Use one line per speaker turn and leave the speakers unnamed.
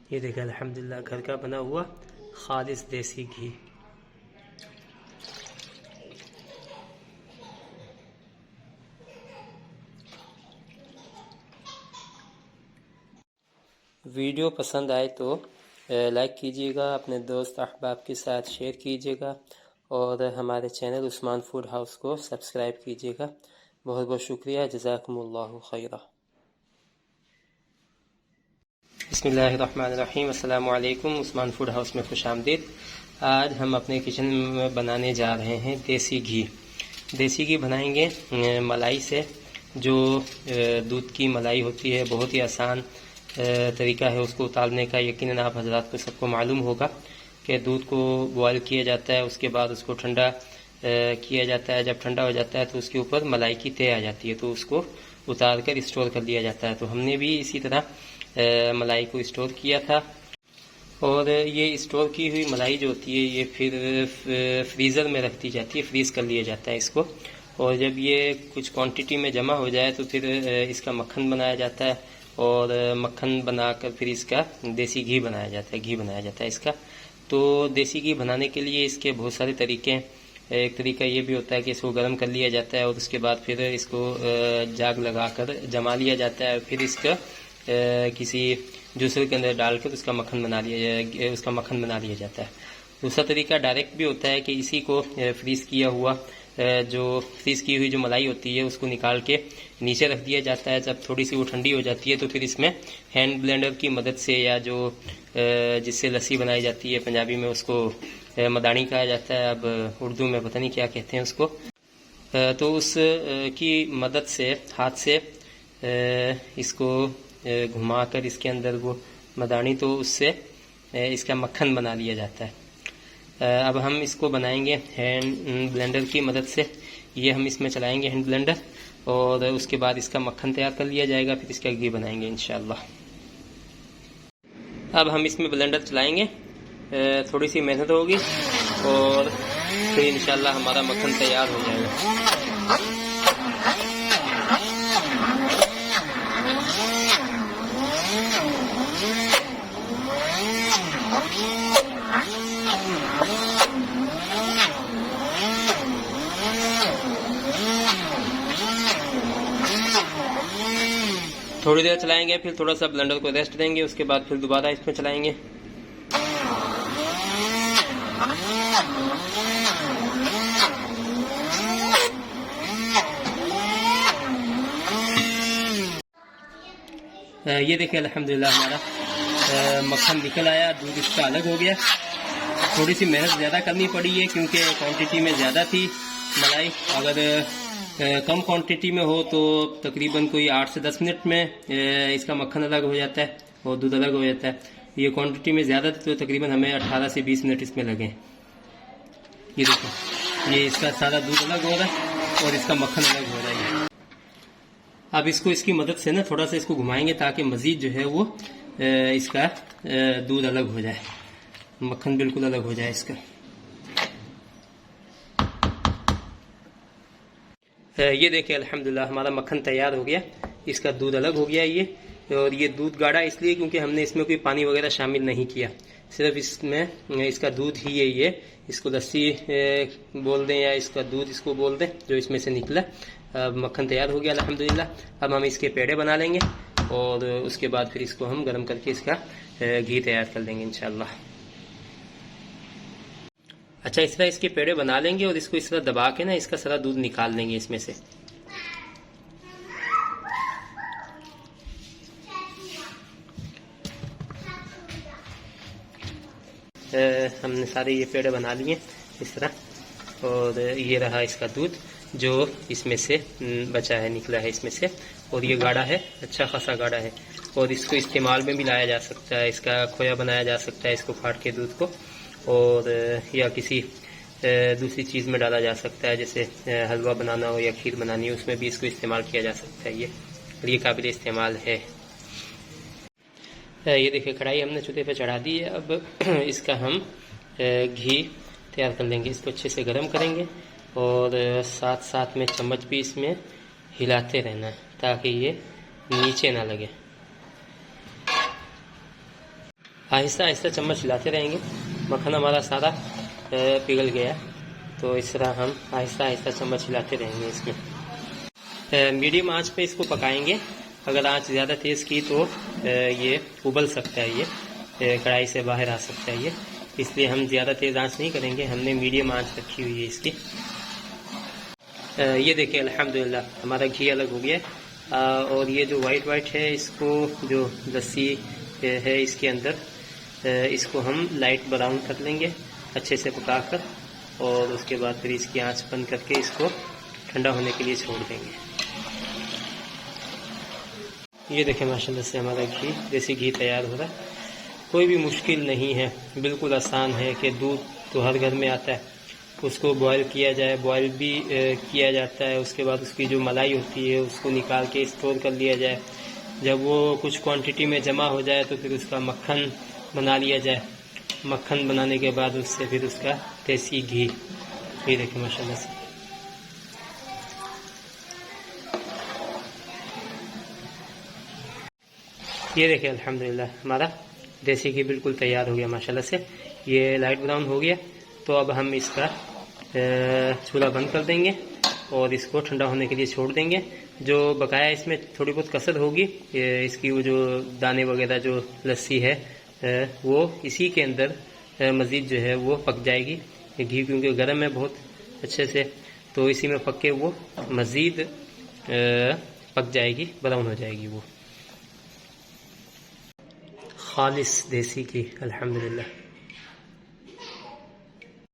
ये देखिए अल्हम्दुलिल्लाह घर का बना हुआ खालिस देसी घी। वीडियो पसंद आए तो लाइक कीजिएगा, अपने दोस्त अहबाब के साथ शेयर कीजिएगा और हमारे चैनल उस्मान फूड हाउस को सब्सक्राइब कीजिएगा। बहुत बहुत शुक्रिया। जज़ाकुमुल्लाहु खैरा। बिस्मिल्लाहिर्रहमानिर्रहीम। अस्सलामु अलैकुम। उस्मान फूड हाउस में खुशामदीद। आज हम अपने किचन में बनाने जा रहे हैं देसी घी। देसी घी बनाएंगे मलाई से, जो दूध की मलाई होती है। बहुत ही आसान तरीका है उसको उतारने का। यकीनन आप हजरात को सबको मालूम होगा कि दूध को बॉयल किया जाता है, उसके बाद उसको ठंडा किया जाता है। जब ठंडा हो जाता है तो उसके ऊपर मलाई की तय आ जाती है, तो उसको उतार कर स्टोर कर लिया जाता है। तो हमने भी इसी तरह मलाई को स्टोर किया था। और ये स्टोर की हुई मलाई जो होती है ये फिर फ्रीज़र में रख दी जाती है, फ्रीज़ कर लिया जाता है इसको। और जब ये कुछ क्वांटिटी में जमा हो जाए तो फिर इसका मक्खन बनाया जाता है और मक्खन बनाकर फिर इसका देसी घी बनाया जाता है, घी बनाया जाता है इसका। तो देसी घी बनाने के लिए इसके बहुत सारे तरीके हैं। एक तरीका ये भी होता है कि इसको गर्म कर लिया जाता है और उसके बाद फिर इसको जाग लगाकर जमा लिया जाता है, फिर इसका किसी जूसर के अंदर डालकर उसका मक्खन बना लिया जाता है। दूसरा तरीका डायरेक्ट भी होता है कि इसी को फ्रीज़ किया हुआ जो फ्रीज़ की हुई जो मलाई होती है उसको निकाल के नीचे रख दिया जाता है। जब थोड़ी सी वो ठंडी हो जाती है तो फिर इसमें हैंड ब्लेंडर की मदद से, या जो जिससे लस्सी बनाई जाती है, पंजाबी में उसको मदानी कहा जाता है, अब उर्दू में पता नहीं क्या कहते हैं उसको, तो उस की मदद से हाथ से इसको घुमाकर इसके अंदर वो मदानी, तो उससे इसका मक्खन बना लिया जाता है। अब हम इसको बनाएंगे हैंड ब्लेंडर की मदद से। ये हम इसमें चलाएंगे हैंड ब्लेंडर और उसके बाद इसका मक्खन तैयार कर लिया जाएगा, फिर इसका घी बनाएंगे इंशाअल्लाह। अब हम इसमें ब्लेंडर चलाएंगे, थोड़ी सी मेहनत होगी और फिर इंशाअल्लाह हमारा मक्खन तैयार हो जाएगा। थोड़ी देर चलाएंगे, फिर थोड़ा सा ब्लेंडर को रेस्ट देंगे, उसके बाद फिर दोबारा इसमें चलाएंगे। ये देखिए अल्हम्दुलिल्लाह हमारा मक्खन निकल आया, दूध इसका अलग हो गया। थोड़ी सी मेहनत ज़्यादा करनी पड़ी है क्योंकि क्वांटिटी में ज़्यादा थी मलाई। अगर कम क्वांटिटी में हो तो तकरीबन कोई 8 से 10 मिनट में इसका मक्खन अलग हो जाता है और दूध अलग हो जाता है। ये क्वांटिटी में ज़्यादा थी तो तकरीबन हमें 18 से 20 मिनट इसमें लगे। ये देखो, ये इसका सारा दूध अलग हो रहा है और इसका मक्खन अलग हो रहा है। अब इसको इसकी मदद से ना थोड़ा सा इसको घुमाएंगे ताकि मज़ीद जो है वो इसका दूध अलग हो जाए, मक्खन बिल्कुल अलग हो जाए इसका। ये देखिए अल्हम्दुलिल्लाह हमारा मक्खन तैयार हो गया, इसका दूध अलग हो गया ये। और ये दूध गाढ़ा इसलिए क्योंकि हमने इसमें कोई पानी वगैरह शामिल नहीं किया, सिर्फ इसमें इसका दूध ही है। ये इसको लस्सी बोल दें या इसका दूध इसको बोल दें, जो इसमें से निकला। अब मक्खन तैयार हो गया अल्हम्दुलिल्लाह। अब हम इसके पेड़े बना लेंगे और उसके बाद फिर इसको हम गर्म करके इसका घी तैयार कर लेंगे इंशाअल्लाह। अच्छा, इस तरह इसके पेड़े बना लेंगे और इसको इस तरह दबा के ना इसका सारा दूध निकाल लेंगे इसमें से। हमने सारे ये पेड़े बना लिए इस तरह, और ये रहा इसका दूध जो इसमें से बचा है, निकला है इसमें से। और ये गाढ़ा है, अच्छा खासा गाढ़ा है और इसको इस्तेमाल में भी लाया जा सकता है। इसका खोया बनाया जा सकता है, इसको फाड़ के दूध को, और या किसी दूसरी चीज़ में डाला जा सकता है, जैसे हलवा बनाना हो या खीर बनानी हो, उसमें भी इसको इस्तेमाल किया जा सकता है। ये काबिल इस्तेमाल है। ये देखिए कढ़ाई हमने चूल्हे पे चढ़ा दी है। अब इसका हम घी तैयार कर लेंगे। इसको अच्छे से गर्म करेंगे और साथ साथ में चम्मच भी इसमें हिलाते रहना है ताकि ये नीचे ना लगे। आहिस्ता आहिस्ता चम्मच हिलाते रहेंगे। मक्खन हमारा सारा पिघल गया, तो इस तरह हम आहिस्ता आहिस्ता चम्मच हिलाते रहेंगे। इसमें मीडियम आंच पे इसको पकाएंगे। अगर आंच ज़्यादा तेज़ की तो ये उबल सकता है, ये कढ़ाई से बाहर आ सकता है ये, इसलिए हम ज़्यादा तेज़ आंच नहीं करेंगे, हमने मीडियम आंच रखी हुई है इसकी। ये देखिए अल्हम्दुलिल्लाह हमारा घी अलग हो गया। और ये जो वाइट है, इसको जो लस्सी है इसके अंदर, इसको हम लाइट ब्राउन कर लेंगे अच्छे से पकाकर, और उसके बाद फिर इसकी आंच बंद करके इसको ठंडा होने के लिए छोड़ देंगे। ये देखें माशाल्लाह से हमारा घी, देसी घी तैयार हो रहा है। कोई भी मुश्किल नहीं है, बिल्कुल आसान है कि दूध तो हर घर में आता है, उसको बॉयल किया जाए, बॉयल भी किया जाता है। उसके बाद उसकी जो मलाई होती है उसको निकाल के स्टोर कर लिया जाए। जब वो कुछ क्वांटिटी में जमा हो जाए तो फिर उसका मक्खन बना लिया जाए। मक्खन बनाने के बाद उससे फिर उसका देसी घी, ये देखें माशाल्लाह से। ये देखिए अल्हम्दुलिल्लाह हमारा देसी घी बिल्कुल तैयार हो गया माशाल्लाह से। ये लाइट ब्राउन हो गया, तो अब हम इसका चूल्हा बंद कर देंगे और इसको ठंडा होने के लिए छोड़ देंगे। जो बकाया इसमें थोड़ी बहुत कसर होगी, इसकी वो जो दाने वगैरह जो लस्सी है वो इसी के अंदर मज़ीद जो है वो पक जाएगी। घी क्योंकि गर्म है बहुत अच्छे से, तो इसी में पक के वो मज़ीद पक जाएगी, ब्राउन हो जाएगी वो। खालिस देसी घी अल्हम्दुलिल्लाह।